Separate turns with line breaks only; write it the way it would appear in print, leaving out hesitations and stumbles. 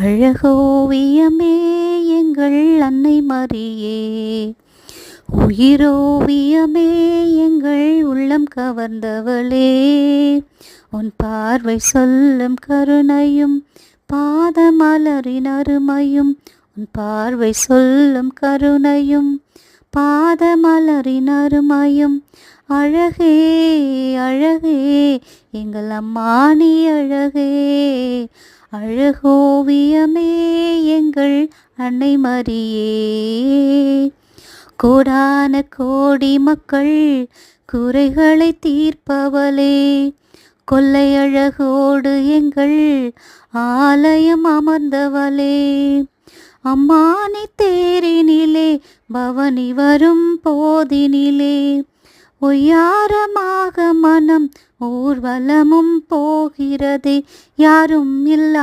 அழகோவியமே எங்கள் அன்னை மரியே, உயிரோவியமே எங்கள் உள்ளம் கவர்ந்தவளே, உன் பார்வை சொல்லும் கருணையும் பாதமலரின் அருமையும், உன் பார்வை சொல்லும் கருணையும் பாதமலரின் அருமையும், அழகே அழகே எங்கள் அம்மானி அழகே, அழகோவியமே எங்கள் அன்னை மரியே. கோடான கோடி மக்கள் குறைகளை தீர்ப்பவளே, கொள்ளை அழகோடு எங்கள் ஆலயம் அமர்ந்தவளே, அம்மானி தேரினிலே பவனி வரும் போதினிலே, ஒய்யாரமாக மனம் ஊர்வலமும் போகிறதே, யாரும் இல்லா